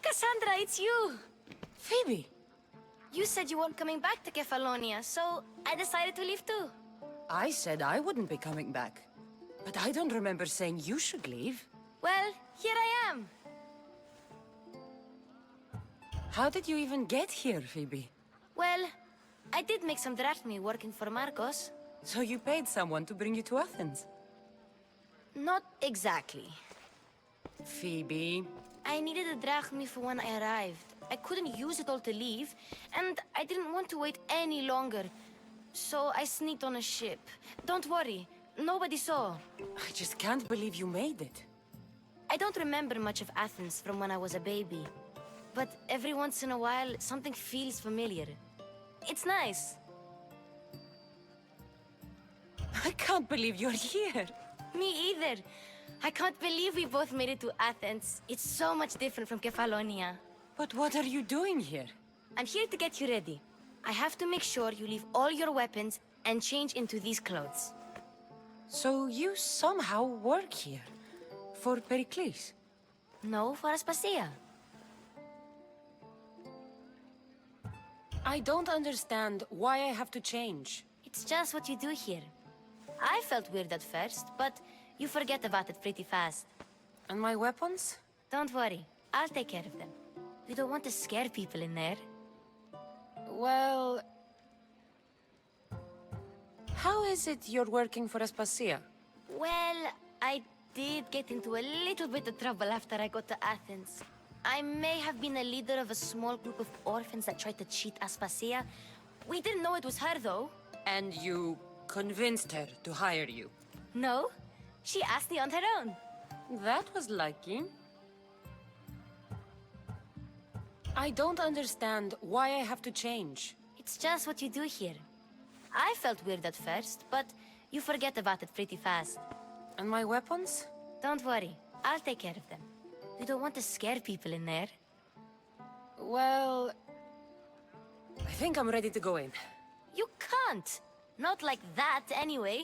Cassandra, it's you! Phoebe! You said you weren't coming back to Kefalonia, so I decided to leave too. I said I wouldn't be coming back. But I don't remember saying you should leave. Well, here I am. How did you even get here, Phoebe? Well, I did make some drachmi working for Marcos. So you paid someone to bring you to Athens? Not exactly. Phoebe... I needed a drachmi for when I arrived. I couldn't use it all to leave, and I didn't want to wait any longer. So I sneaked on a ship. Don't worry, nobody saw. I just can't believe you made it. I don't remember much of Athens from when I was a baby. But every once in a while, something feels familiar. It's nice. I can't believe you're here. Me either. I can't believe we both made it to Athens. It's so much different from Kefalonia. But what are you doing here? I'm here to get you ready. I have to make sure you leave all your weapons and change into these clothes. So you somehow work here? For Pericles? No, for Aspasia. I don't understand why I have to change. It's just what you do here. I felt weird at first, but you forget about it pretty fast. And my weapons? Don't worry, I'll take care of them. We don't want to scare people in there. Well... How is it you're working for Aspasia? Well, I did get into a little bit of trouble after I got to Athens. I may have been a leader of a small group of orphans that tried to cheat Aspasia. We didn't know it was her, though. And you convinced her to hire you? No, she asked me on her own. That was lucky. I don't understand why I have to change. It's just what you do here. I felt weird at first, but you forget about it pretty fast. And my weapons? Don't worry, I'll take care of them. We don't want to scare people in there. Well... I think I'm ready to go in. You can't! Not like that, anyway.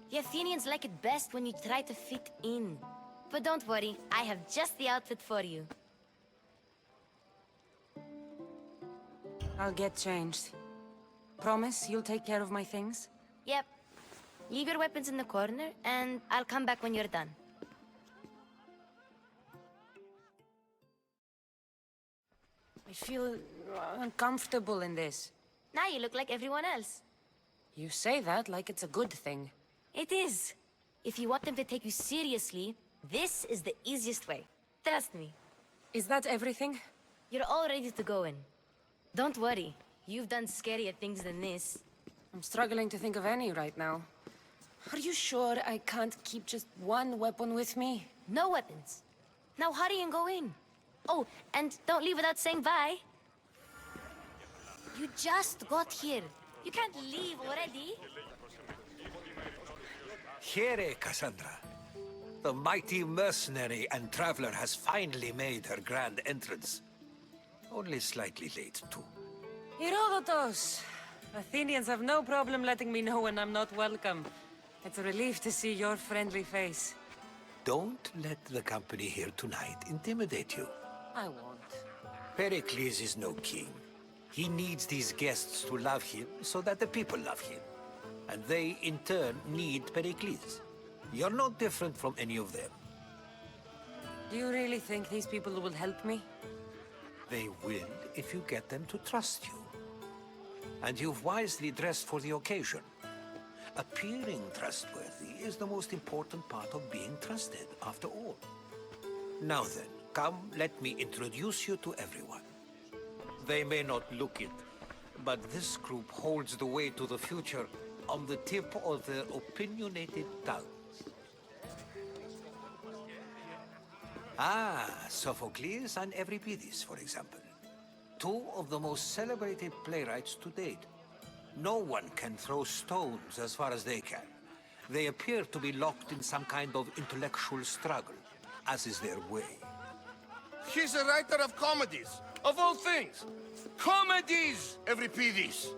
The Athenians like it best when you try to fit in. But don't worry, I have just the outfit for you. I'll get changed. Promise you'll take care of my things? Yep. Leave your weapons in the corner, and I'll come back when you're done. I feel uncomfortable in this. Now you look like everyone else. You say that like it's a good thing. It is. If you want them to take you seriously, this is the easiest way. Trust me. Is that everything? You're all ready to go in. Don't worry. You've done scarier things than this. I'm struggling to think of any right now. Are you sure I can't keep just one weapon with me? No weapons. Now hurry and go in. Oh, and don't leave without saying bye. You just got here. You can't leave already. Here, Cassandra. The mighty mercenary and traveler has finally made her grand entrance. Only slightly late, too. Herodotus! Athenians have no problem letting me know when I'm not welcome. It's a relief to see your friendly face. Don't let the company here tonight intimidate you. I won't. Pericles is no king. He needs these guests to love him so that the people love him. And they, in turn, need Pericles. You're no different from any of them. Do you really think these people will help me? They will if you get them to trust you. And you've wisely dressed for the occasion. Appearing trustworthy is the most important part of being trusted, after all. Now then, come, let me introduce you to everyone. They may not look it, but this group holds the way to the future on the tip of their opinionated tongues. Ah, Sophocles and Euripides, for example. Two of the most celebrated playwrights to date. No one can throw stones as far as they can. They appear to be locked in some kind of intellectual struggle, as is their way. He's a writer of comedies, of all things. Comedies, Euripides.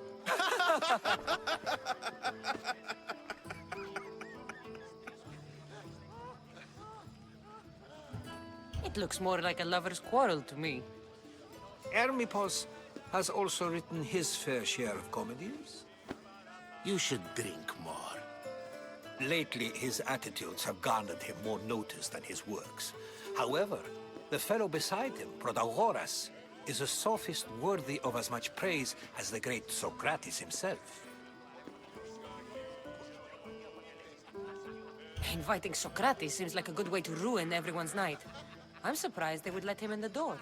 It looks more like a lover's quarrel to me. Hermippos has also written his fair share of comedies. You should drink more. Lately, his attitudes have garnered him more notice than his works. However, the fellow beside him, Protagoras, is a sophist worthy of as much praise as the great Socrates himself. Inviting Socrates seems like a good way to ruin everyone's night. I'm surprised they would let him in the door.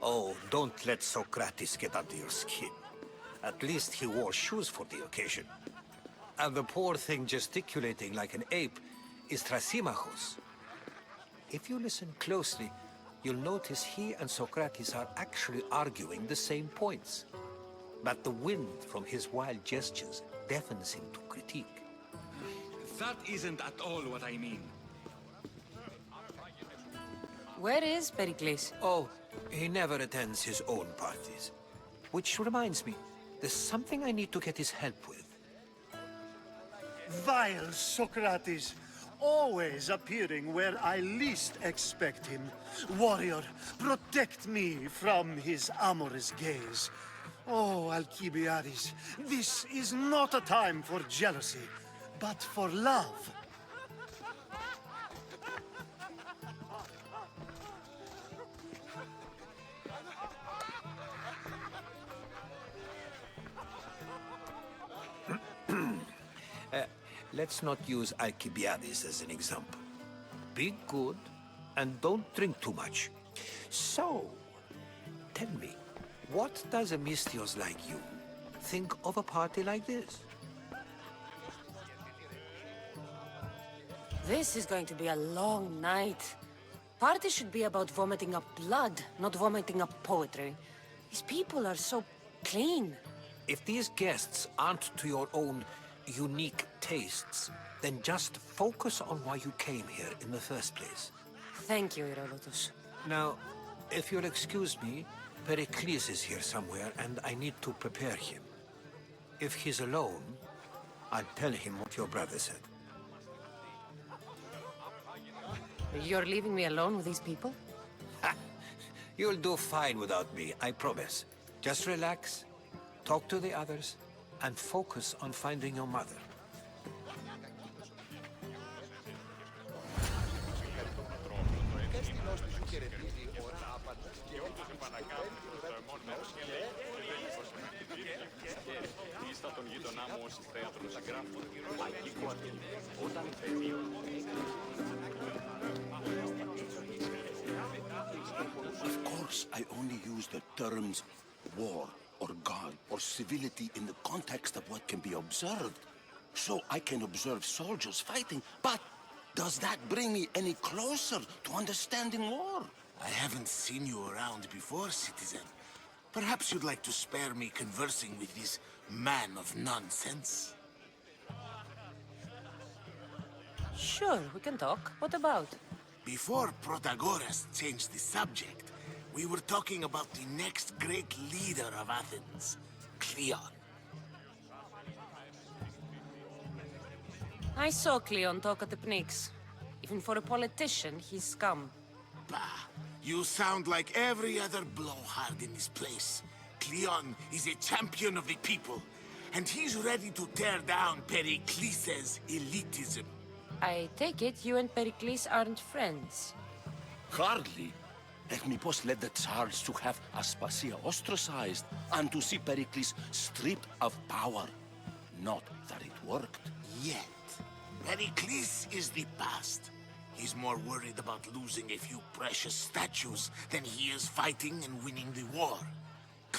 Oh, don't let Socrates get under your skin. At least he wore shoes for the occasion. And the poor thing gesticulating like an ape is Thrasymachos. If you listen closely, you'll notice he and Socrates are actually arguing the same points. But the wind from his wild gestures deafens him to critique. That isn't at all what I mean. Where is Pericles? Oh, he never attends his own parties. Which reminds me, there's something I need to get his help with. Vile Socrates, always appearing where I least expect him. Warrior, protect me from his amorous gaze. Oh, Alcibiades, this is not a time for jealousy, but for love. Let's not use Alcibiades as an example. Be good, and don't drink too much. So, tell me, what does a Mystios like you think of a party like this? This is going to be a long night. Party should be about vomiting up blood, not vomiting up poetry. These people are so clean. If these guests aren't to your own unique tastes, then just focus on why you came here in the first place. Thank you, Herodotus. Now, if you'll excuse me, Pericles is here somewhere, and I need to prepare him. If he's alone, I'll tell him what your brother said. You're leaving me alone with these people? You'll do fine without me, I promise. Just relax, talk to the others, and focus on finding your mother. Of course, I only use the terms war or God or civility in the context of what can be observed. So I can observe soldiers fighting, but does that bring me any closer to understanding war? I haven't seen you around before, citizen. Perhaps you'd like to spare me conversing with this man of nonsense? Sure, we can talk. What about? Before Protagoras changed the subject, we were talking about the next great leader of Athens, Cleon. I saw Cleon talk at the Pnyx. Even for a politician, he's scum. Bah, you sound like every other blowhard in this place. Cleon is a champion of the people, and he's ready to tear down Pericles' elitism. I take it you and Pericles aren't friends. Hardly. Hermippos led the charge to have Aspasia ostracized and to see Pericles stripped of power. Not that it worked. Yet, Pericles is the past. He's more worried about losing a few precious statues than he is fighting and winning the war.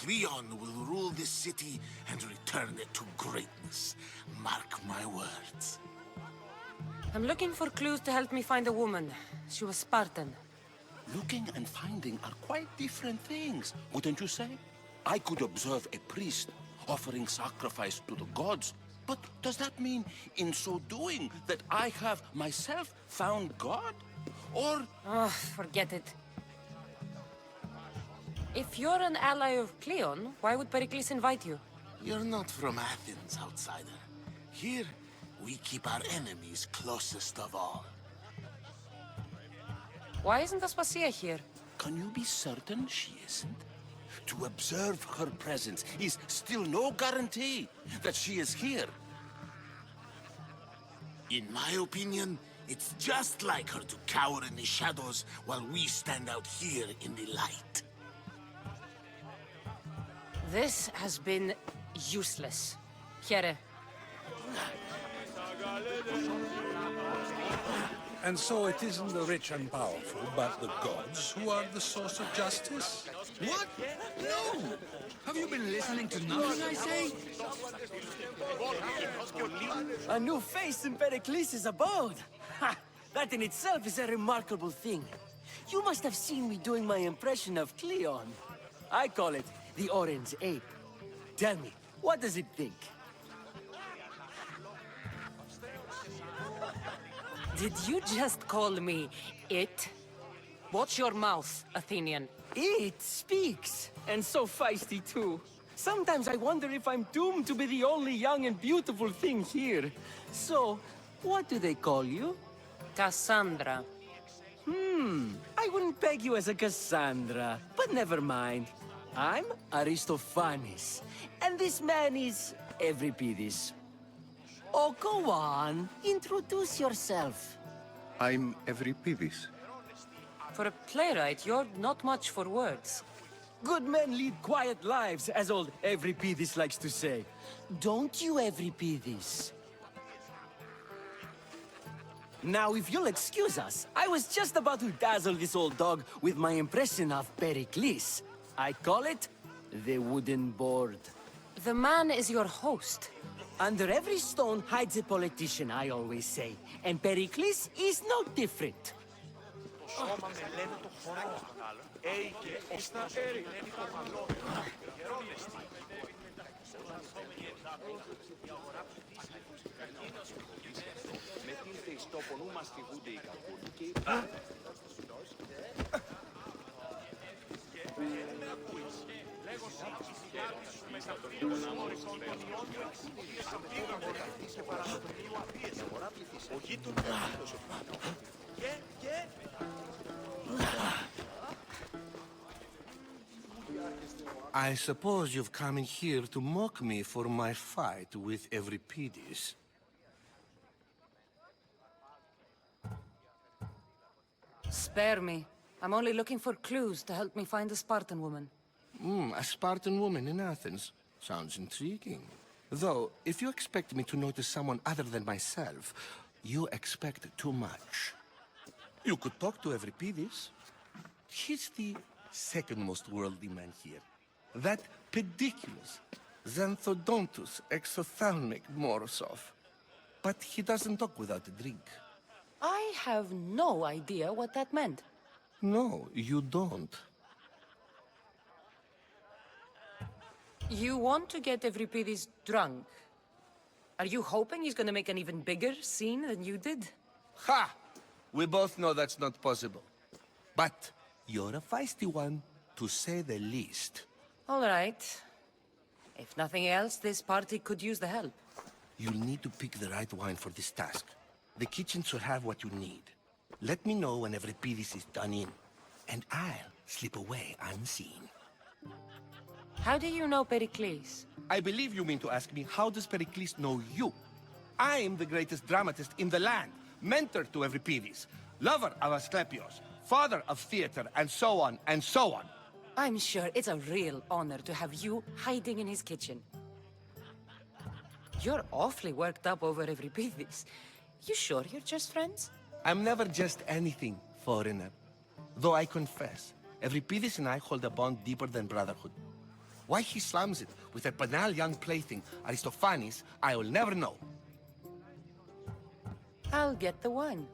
Cleon will rule this city and return it to greatness. Mark my words. I'm looking for clues to help me find a woman. She was Spartan. Looking and finding are quite different things, wouldn't you say? I could observe a priest offering sacrifice to the gods, but does that mean, in so doing, that I have myself found God? Or... Oh, forget it. If you're an ally of Cleon, why would Pericles invite you? You're not from Athens, outsider. Here, we keep our enemies closest of all. Why isn't Aspasia here? Can you be certain she isn't? To observe her presence is still no guarantee that she is here. In my opinion, it's just like her to cower in the shadows while we stand out here in the light. This has been useless. Here. And so it isn't the rich and powerful, but the gods who are the source of justice? What? No! Have you been listening to nothing I say? A new face in Pericles' abode. Ha! That in itself is a remarkable thing. You must have seen me doing my impression of Cleon. I call it the Orange Ape. Tell me, what does it think? Did you just call me it? Watch your mouth, Athenian. It speaks, and so feisty too. Sometimes I wonder if I'm doomed to be the only young and beautiful thing here. So, what do they call you? Cassandra. I wouldn't peg you as a Cassandra, but never mind. I'm Aristophanes, and this man is Euripides. Oh, go on. Introduce yourself. I'm Euripides. For a playwright, you're not much for words. Good men lead quiet lives, as old Euripides likes to say. Don't you, Euripides? Now, if you'll excuse us, I was just about to dazzle this old dog with my impression of Pericles. I call it the wooden board. The man is your host. Under every stone hides a politician, I always say. And Pericles is no different. I suppose you've come in here to mock me for my fight with Euripides. Spare me. I'm only looking for clues to help me find a Spartan woman. A Spartan woman in Athens. Sounds intriguing. Though, if you expect me to notice someone other than myself, you expect too much. You could talk to Euripides. He's the second most worldly man here. That pediculous, xanthodontus exophthalmic Morosov. But he doesn't talk without a drink. I have no idea what that meant. No, you don't. You want to get Euripides drunk. Are you hoping he's gonna make an even bigger scene than you did? Ha! We both know that's not possible. But you're a feisty one, to say the least. All right. If nothing else, this party could use the help. You'll need to pick the right wine for this task. The kitchen should have what you need. Let me know when Euripides is done in, and I'll slip away unseen. How do you know Pericles? I believe you mean to ask me, how does Pericles know you? I'm the greatest dramatist in the land, mentor to Euripides, lover of Asclepios, father of theater, and so on, and so on. I'm sure it's a real honor to have you hiding in his kitchen. You're awfully worked up over Euripides. You sure you're just friends? I'm never just anything, foreigner. Though I confess, Euripides and I hold a bond deeper than brotherhood. Why he slams it with a banal young plaything, Aristophanes, I will never know. I'll get the wine.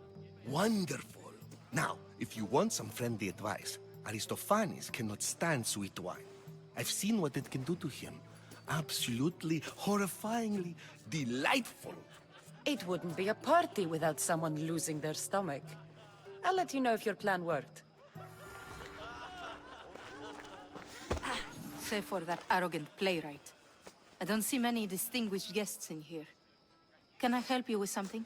Wonderful. Now, if you want some friendly advice, Aristophanes cannot stand sweet wine. I've seen what it can do to him. Absolutely, horrifyingly delightful. It wouldn't be a party without someone losing their stomach. I'll let you know if your plan worked. Save for that arrogant playwright. I don't see many distinguished guests in here. Can I help you with something?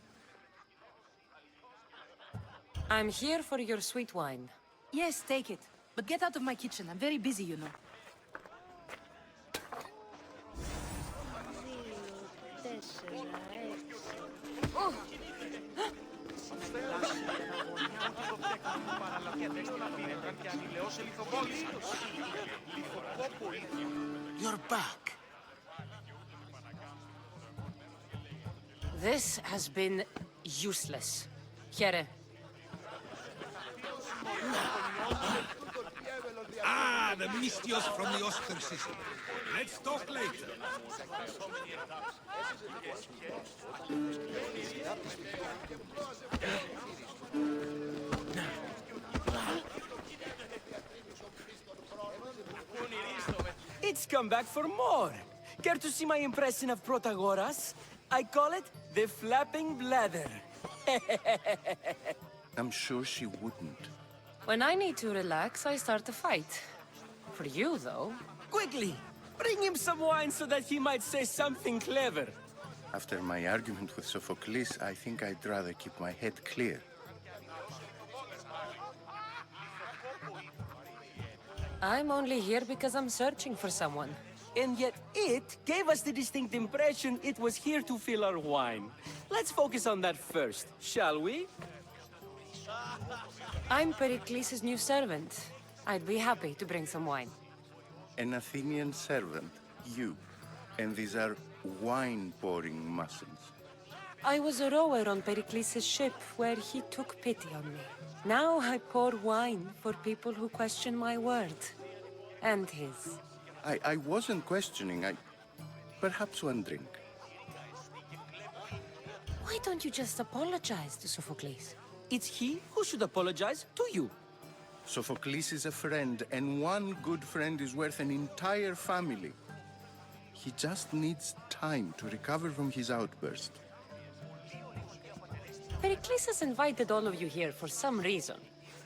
I'm here for your sweet wine. Yes, take it. But get out of my kitchen. I'm very busy, you know. You're back. This has been useless. Here. Ah, the Mystios from the ostracism. Let's talk later. It's come back for more. Care to see my impression of Protagoras? I call it the flapping bladder. I'm sure she wouldn't. When I need to relax, I start a fight. For you, though. Quickly, bring him some wine so that he might say something clever. After my argument with Sophocles, I think I'd rather keep my head clear. I'm only here because I'm searching for someone. And yet it gave us the distinct impression it was here to fill our wine. Let's focus on that first, shall we? I'm Pericles' new servant. I'd be happy to bring some wine. An Athenian servant, you. And these are wine-pouring muscles. I was a rower on Pericles' ship where he took pity on me. Now I pour wine for people who question my word. And his. I wasn't questioning, Perhaps one drink. Why don't you just apologize to Sophocles? It's he who should apologize to you. Sophocles is a friend, and one good friend is worth an entire family. He just needs time to recover from his outburst. Pericles has invited all of you here for some reason.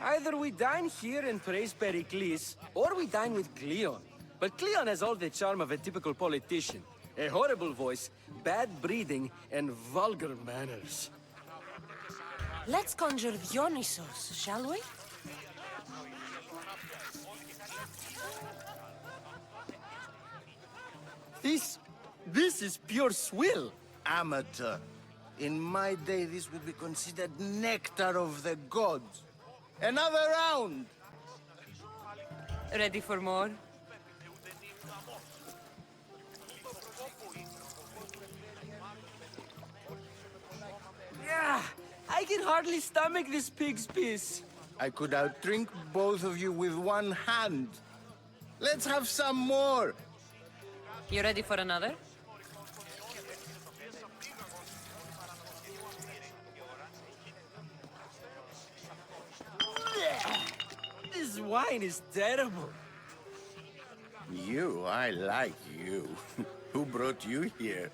Either we dine here and praise Pericles, or we dine with Cleon. But Cleon has all the charm of a typical politician. A horrible voice, bad breeding, and vulgar manners. Let's conjure Dionysos, shall we? This is pure swill. Amateur. In my day, this would be considered nectar of the gods. Another round! Ready for more? Yeah, I can hardly stomach this pig's piss. I could outdrink both of you with one hand. Let's have some more! You ready for another? This wine is terrible. I like you. Who brought you here?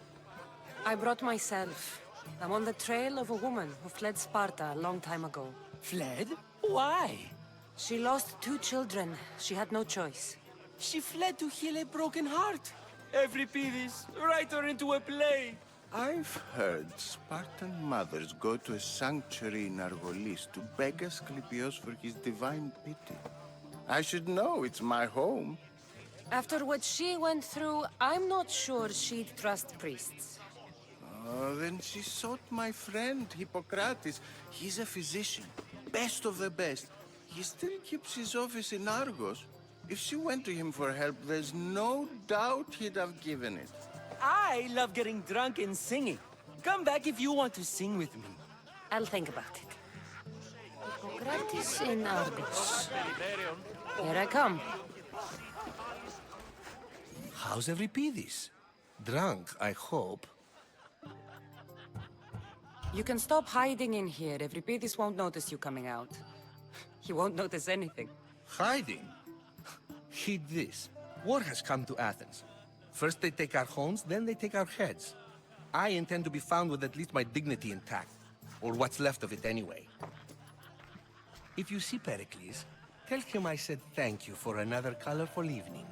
I brought myself. I'm on the trail of a woman who fled Sparta a long time ago. Fled? Why? She lost 2 children. She had no choice. She fled to heal a broken heart. Euripides, write her into a play. I've heard Spartan mothers go to a sanctuary in Argolis to beg Asclepios for his divine pity. I should know, it's my home. After what she went through, I'm not sure she'd trust priests. Oh, then she sought my friend, Hippocrates. He's a physician, best of the best. He still keeps his office in Argos. If she went to him for help, there's no doubt he'd have given it. I love getting drunk and singing. Come back if you want to sing with me. I'll think about it. Hippocrates in Argos. Here I come. How's Euripides? Drunk, I hope. You can stop hiding in here. Euripides won't notice you coming out. He won't notice anything. Hiding? Heed this. War has come to Athens. First they take our homes, then they take our heads. I intend to be found with at least my dignity intact. Or what's left of it anyway. If you see Pericles, tell him I said thank you for another colorful evening.